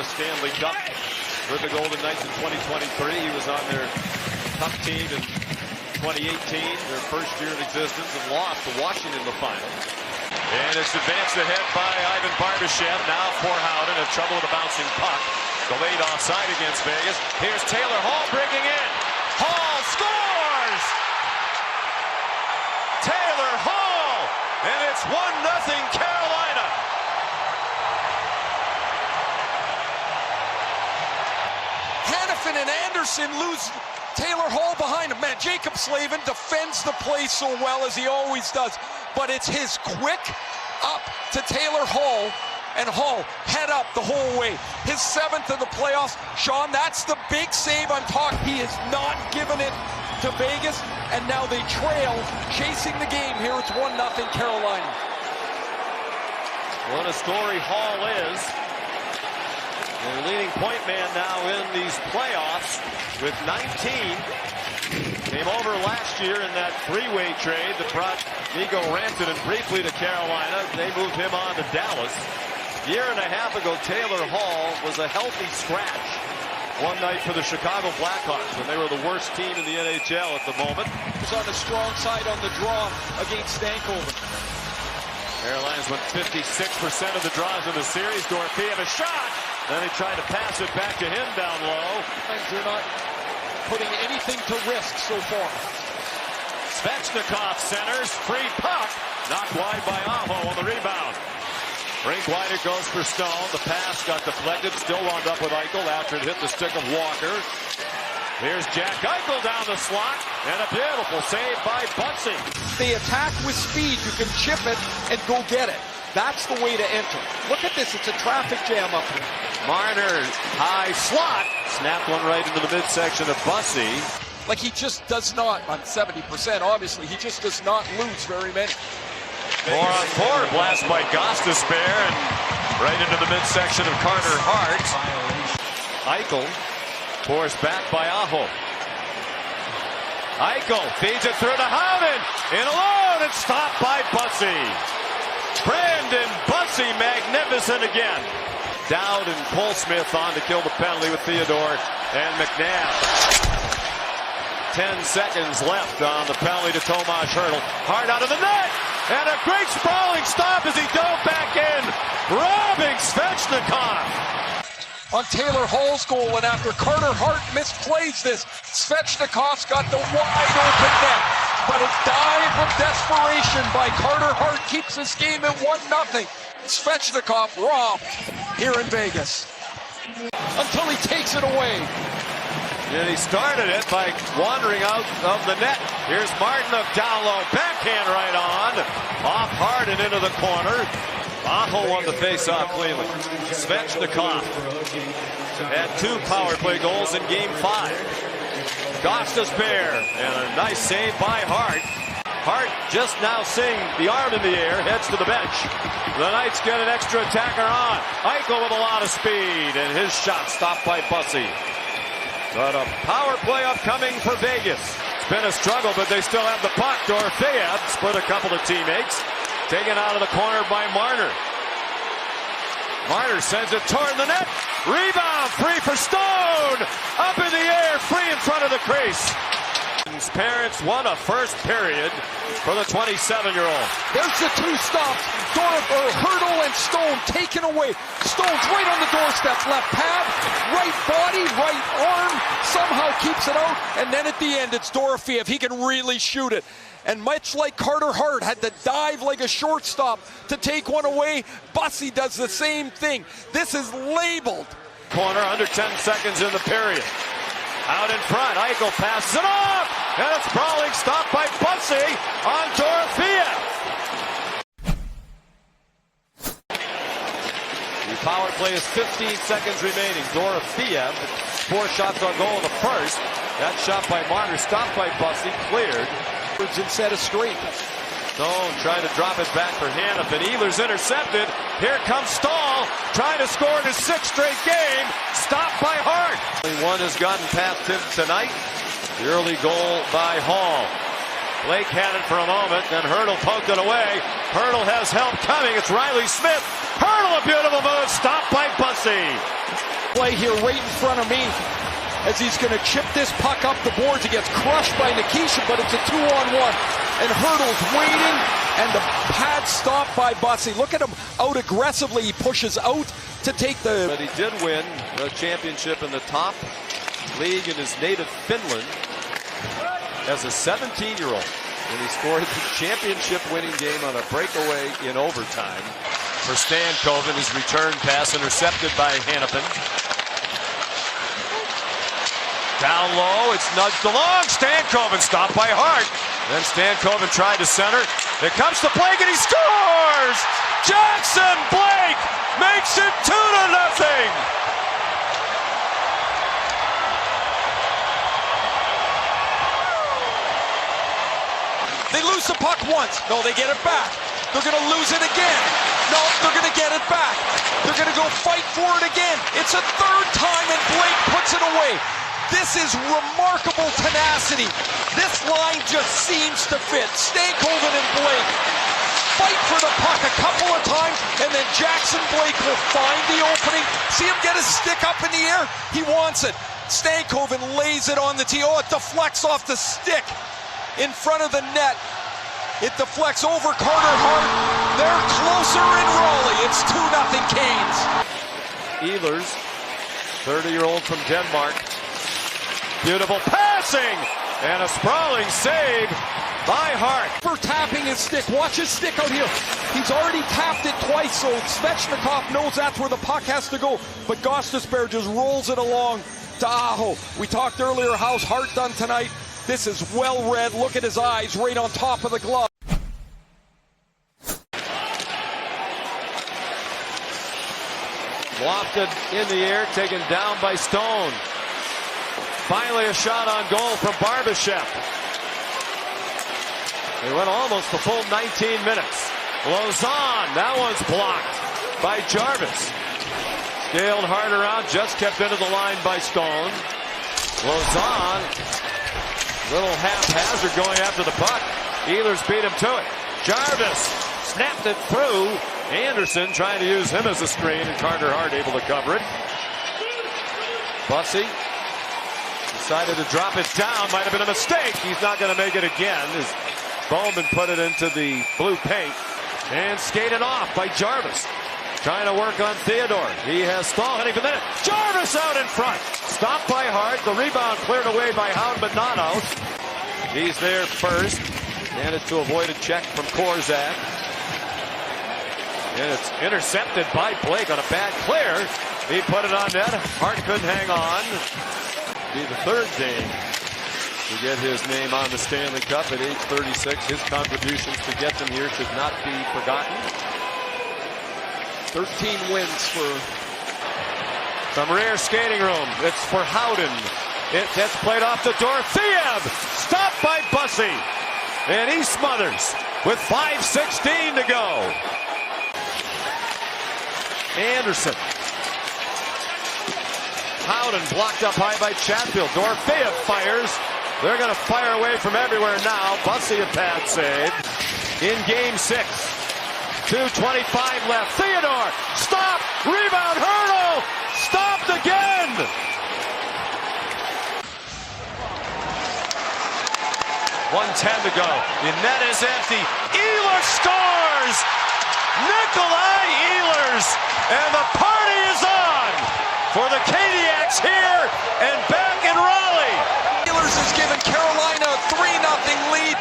a Stanley Cup with the Golden Knights in 2023. He was on their Cup team in 2018, their first year in existence, and lost to Washington in the final. And it's advanced ahead by Ivan Barbashev. Now for Howden in trouble with a bouncing puck. Delayed offside against Vegas. Here's Taylor Hall breaking in. Hall scores! Taylor Hall! And it's 1-0 Carolina. Hanifin and Anderson lose Taylor Hall behind him. Man, Jacob Slavin defends the play so well as he always does. But it's his quick up to Taylor Hall, and Hall head up the whole way. His 7th of the playoffs. Sean, that's the big save I'm talking. He has not given it to Vegas, and now they trail, chasing the game here. It's 1-0 Carolina. What a story Hall is. The leading point man now in these playoffs with 19. Came over last year in that three-way trade that brought Nico Rantanen briefly to Carolina. They moved him on to Dallas. A year and a half ago, Taylor Hall was a healthy scratch one night for the Chicago Blackhawks when they were the worst team in the NHL at the moment. Was on the strong side on the draw against Stankoven. Carolina's won 56% of the draws in the series. Dorofeev a shot. Then he tried to pass it back to him down low. They're not putting anything to risk so far. Svechnikov centers, free puck, knocked wide by Aho on the rebound. Rink wide it goes for Stone. The pass got deflected, still wound up with Eichel after it hit the stick of Walker. Here's Jack Eichel down the slot, and a beautiful save by Butsy. They attack with speed. You can chip it and go get it. That's the way to enter. Look at this. It's a traffic jam up here. Marner, high slot. Snapped one right into the midsection of Bussy. Like he just does not, on 70%, obviously, he just does not lose very many. 4-on-4, blast by Gostisbehere, and right into the midsection of Carter Hart. Eichel forced back by Aho. Eichel feeds it through to Howden. In alone, it's stopped by Bussy. Brandon Bussy, magnificent again. Dowd and Polsmith on to kill the penalty with Theodore and McNabb. 10 seconds left on the penalty to Tomas Hertl. Hard out of the net, and a great sprawling stop as he dove back in, robbing Svechnikov. On Taylor Hall's goal, and after Carter Hart misplays this, Svechnikov's got the wide open net. But a dive of desperation by Carter Hart keeps this game at 1-0. Svechnikov robbed here in Vegas. Until he takes it away. And he started it by wandering out of the net. Here's Martinov down low. Backhand right on. Off hard and into the corner. Aho won the face-off cleanly. Svechnikov had 2 power play goals in Game 5. Gostisbehere, and a nice save by Hart. Hart just now seeing the arm in the air, heads to the bench. The Knights get an extra attacker on. Eichel with a lot of speed, and his shot stopped by Bussy. But a power play upcoming for Vegas. It's been a struggle, but they still have the puck. Dorofeev split a couple of teammates. Taken out of the corner by Marner. Marner sends it toward the net. Rebound, free for Stone. Up in the air, free in front of the crease. His parents won a first period for the 27-year-old. There's the 2 stops. Hertl and Stone taken away. Stone's right on the doorstep. Left pad, right body, right arm. Somehow keeps it out. And then at the end, it's Dorofeev. He can really shoot it. And much like Carter Hart had to dive like a shortstop to take one away, Bussy does the same thing. This is labeled. Corner, under 10 seconds in the period. Out in front, Eichel passes it off, and a sprawling stop by Bussy on Dorofeev. The power play is 15 seconds remaining. Dorofeev, 4 shots on goal in the first. That shot by Marner, stopped by Bussy, cleared. And set a straight. Stone trying to drop it back for Hanifin. Ehlers intercepted. Here comes Stahl trying to score in his 6th straight game. Stopped by Hart. Only one has gotten past him tonight. The early goal by Hall. Blake had it for a moment, then Hurdle poked it away. Hurdle has help coming. It's Riley Smith. Hurdle, a beautiful move, stopped by Bussey. Play here right in front of me as he's going to chip this puck up the boards. He gets crushed by Nikisha, but it's a 2-on-1. And Hurdle's waiting, and the pad stopped by Bussey. Look at him out aggressively. He pushes out to take the... But he did win the championship in the top league in his native Finland as a 17-year-old. When he scored the championship-winning game on a breakaway in overtime. For Stankoven, his return pass intercepted by Hannafin. Down low, it's nudged along. Stankoven stopped by Hart. Then Stankoven tried to center. Here comes to Blake and he scores! Jackson Blake makes it 2-0. They lose the puck once. No, they get it back. They're going to lose it again. No, they're going to get it back. They're going to go fight for it again. It's a third time and Blake puts it away. This is remarkable tenacity. This line just seems to fit. Stankoven and Blake fight for the puck a couple of times, and then Jackson Blake will find the opening. See him get his stick up in the air? He wants it. Stankoven lays it on the tee. Oh, it deflects off the stick in front of the net. It deflects over Carter Hart. They're closer in Raleigh. It's 2-0 Canes. Ehlers, 30-year-old from Denmark. Beautiful passing and a sprawling save by Hart. For tapping his stick. Watch his stick out here. He's already tapped it twice, so Svechnikov knows that's where the puck has to go. But Gostisbehere just rolls it along to Aho. We talked earlier, how's Hart done tonight? This is well read. Look at his eyes right on top of the glove. Lofted in the air, taken down by Stone. Finally a shot on goal from Barbashev. They went almost the full 19 minutes. Lauzon, that one's blocked by Jarvis. Scaled hard around, just kept into the line by Stone. Lauzon, little haphazard going after the puck. Ehlers beat him to it. Jarvis snapped it through. Anderson trying to use him as a screen, and Carter Hart able to cover it. Bussey decided to drop it down. Might have been a mistake. He's not going to make it again as Bowman put it into the blue paint and skated off by Jarvis. Trying to work on Theodore. He has Stahl heading for the net. Jarvis out in front. Stopped by Hart. The rebound cleared away by Hound, but not out. He's there first. Managed to avoid a check from Korzak. And it's intercepted by Blake on a bad clear. He put it on net. Hart couldn't hang on. Be the third game to get his name on the Stanley Cup at age 36. His contributions to get them here should not be forgotten. 13 wins for... From rear skating room, it's for Howden. It gets played off the door. Thiev stopped by Bussey. And he smothers with 5:16 to go. Anderson. Howden blocked up high by Chatfield. Dorofeyev fires. They're going to fire away from everywhere now. Bussey a pad save in game 6. 2:25 left. Theodore. Stop. Rebound. Hurdle. Stopped again. .110 to go. The net is empty. Ehlers scores. Nikolai Ehlers. And the party is on for the Kadiaks here and back in Raleigh. Ehlers has given Carolina a 3-0 lead.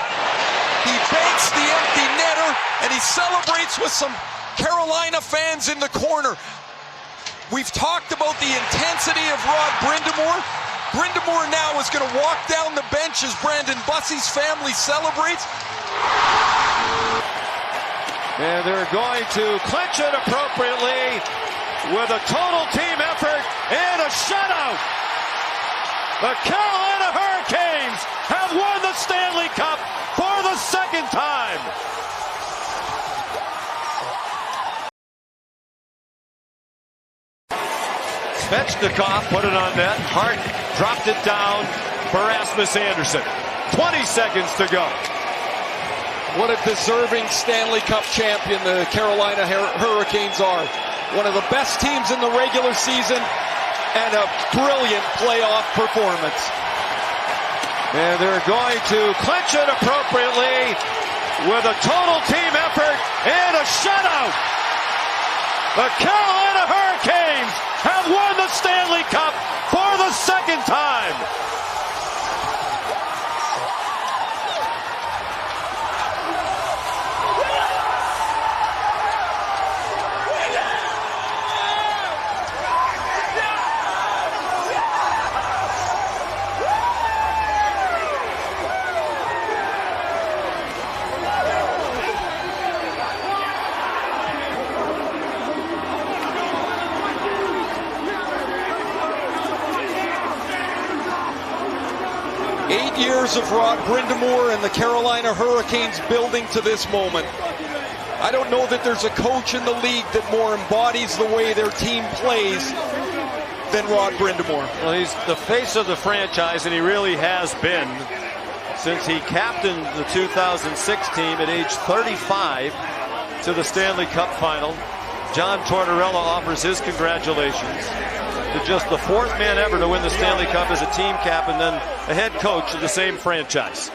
He banks the empty netter, and he celebrates with some Carolina fans in the corner. We've talked about the intensity of Rod Brind'Amour. Brind'Amour now is going to walk down the bench as Brandon Bussey's family celebrates. And they're going to clinch it appropriately with a total team effort and a shutout. The Carolina Hurricanes have won the Stanley Cup for the second time. Svechnikov put it on net. Hart dropped it down for Rasmus Anderson. 20 seconds to go. What a deserving Stanley Cup champion the Carolina Hurricanes are. One of the best teams in the regular season and a brilliant playoff performance. And they're going to clinch it appropriately with a total team effort and a shutout. The Carolina Hurricanes have won the Stanley Cup for the second time. Years of Rod Brind'Amour and the Carolina Hurricanes building to this moment. I don't know that there's a coach in the league that more embodies the way their team plays than Rod Brind'Amour. Well, he's the face of the franchise, and he really has been since he captained the 2006 team at age 35 to the Stanley Cup final. John Tortorella offers his congratulations to just the fourth man ever to win the Stanley Cup as a team cap and then a head coach of the same franchise.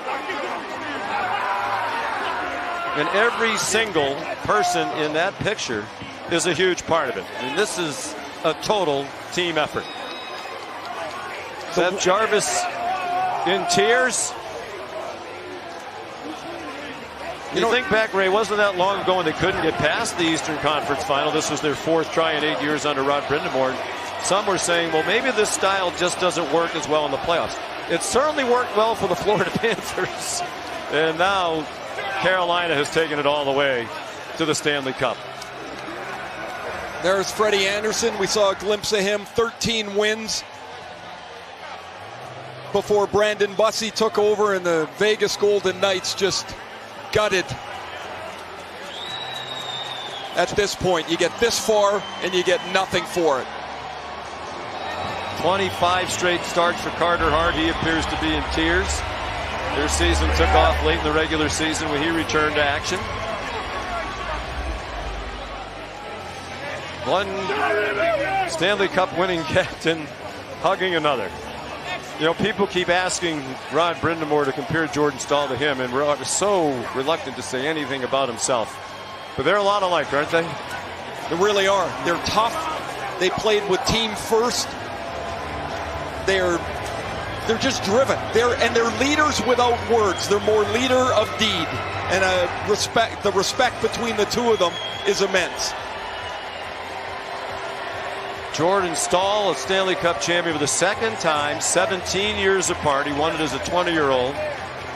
And every single person in that picture is a huge part of it. I mean, this is a total team effort. Seth Jarvis in tears. You think back, Ray, wasn't that long ago when they couldn't get past the Eastern Conference final. This was their fourth try in 8 years under Rod Brind'Amour. Some were saying, well, maybe this style just doesn't work as well in the playoffs. It certainly worked well for the Florida Panthers. And now Carolina has taken it all the way to the Stanley Cup. There's Freddie Anderson. We saw a glimpse of him. 13 wins before Brandon Bussi took over, and the Vegas Golden Knights just gutted. At this point, you get this far and you get nothing for it. 25 straight starts for Carter Hart. He appears to be in tears. Their season took off late in the regular season when he returned to action. One Stanley Cup winning captain hugging another. You know, people keep asking Rod Brind'Amour to compare Jordan Staal to him, and Rod is so reluctant to say anything about himself. But they're a lot alike, aren't they? They really are. They're tough. They played with team first. They're just driven. They're leaders without words. They're more leader of deed, and the respect between the two of them is immense. Jordan Staal, a Stanley Cup champion for the second time, 17 years apart. He won it as a 20-year-old.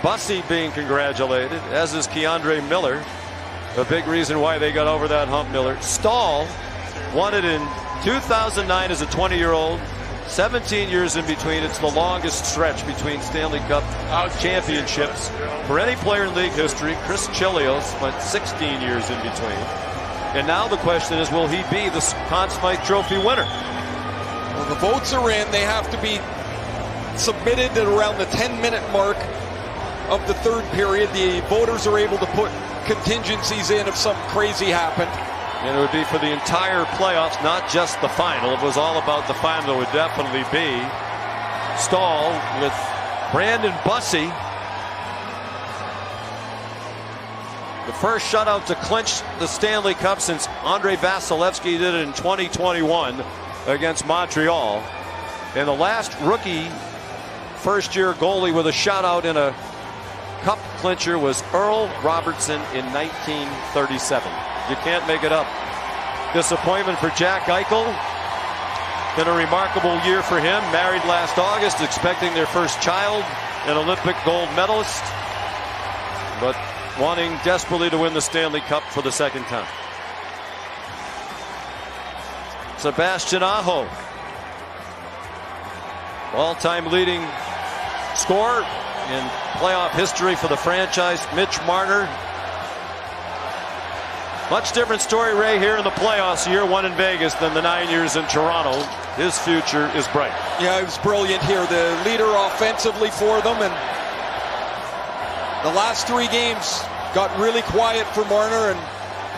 Bussi being congratulated, as is Keandre Miller. A big reason why they got over that hump, Miller. Staal won it in 2009 as a 20-year-old. 17 years in between. It's the longest stretch between Stanley Cup championships for any player in league history. Chris Chelios went 16 years in between. And now the question is, will he be the Conn Smythe Trophy winner? Well, the votes are in. They have to be submitted at around the 10-minute mark of the third period. The voters are able to put contingencies in if something crazy happened. And it would be for the entire playoffs, not just the final. If it was all about the final, it would definitely be Staal with Brandon Bussi. The first shutout to clinch the Stanley Cup since Andrei Vasilevsky did it in 2021 against Montreal. And the last rookie first-year goalie with a shutout in a cup clincher was Earl Robertson in 1937. You can't make it up. Disappointment for Jack Eichel. Been a remarkable year for him. Married last August, expecting their first child, an Olympic gold medalist, but wanting desperately to win the Stanley Cup for the second time. Sebastian Aho, all-time leading scorer in playoff history for the franchise. Mitch Marner. Much different story, Ray, here in the playoffs. Year one in Vegas than the 9 years in Toronto. His future is bright. Yeah, he was brilliant here. The leader offensively for them, and the last 3 games got really quiet for Marner. And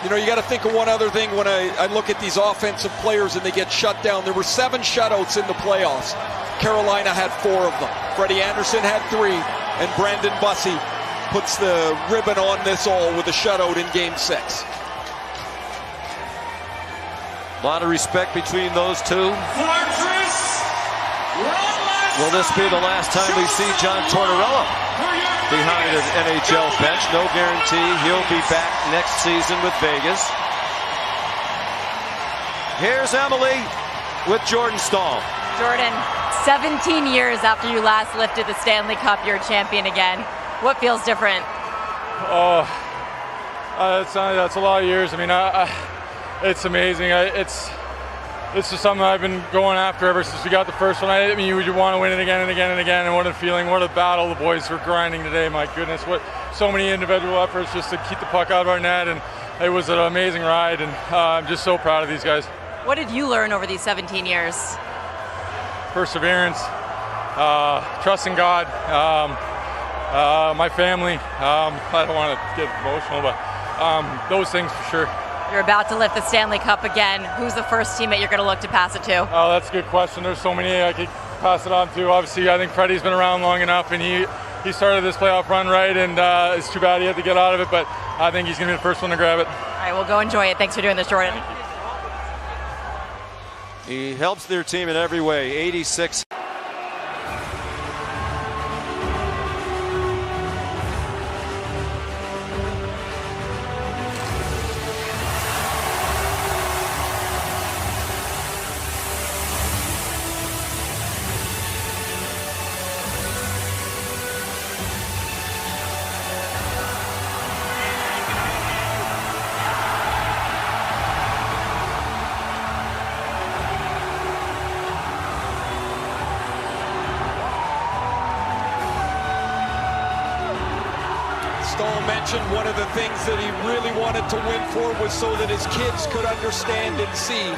you know, you got to think of one other thing when I look at these offensive players and they get shut down. There were 7 shutouts in the playoffs. Carolina had 4 of them. Freddie Anderson had 3, and Brandon Bussey puts the ribbon on this all with a shutout in Game 6. A lot of respect between those two. Will this be the last time we see John Tortorella behind an NHL bench? No guarantee he'll be back next season with Vegas. Here's Emily with Jordan Stahl. Jordan, 17 years after you last lifted the Stanley Cup, you're a champion again. What feels different? Oh, that's a lot of years. I mean, it's amazing. It's just something I've been going after ever since we got the first one. I mean, you want to win it again and again and again, and what a feeling, what a battle the boys were grinding today. My goodness, what so many individual efforts just to keep the puck out of our net, and it was an amazing ride, and I'm just so proud of these guys. What did you learn over these 17 years? Perseverance, trust in God, my family. I don't want to get emotional, but those things for sure. You're about to lift the Stanley Cup again. Who's the first teammate you're going to look to pass it to? Oh, that's a good question. There's so many I could pass it on to. Obviously, I think Freddie's been around long enough, and he started this playoff run right, and it's too bad he had to get out of it, but I think he's going to be the first one to grab it. All right, we'll go enjoy it. Thanks for doing this, Jordan. He helps their team in every way. 86. Stahl mentioned one of the things that he really wanted to win for was so that his kids could understand and see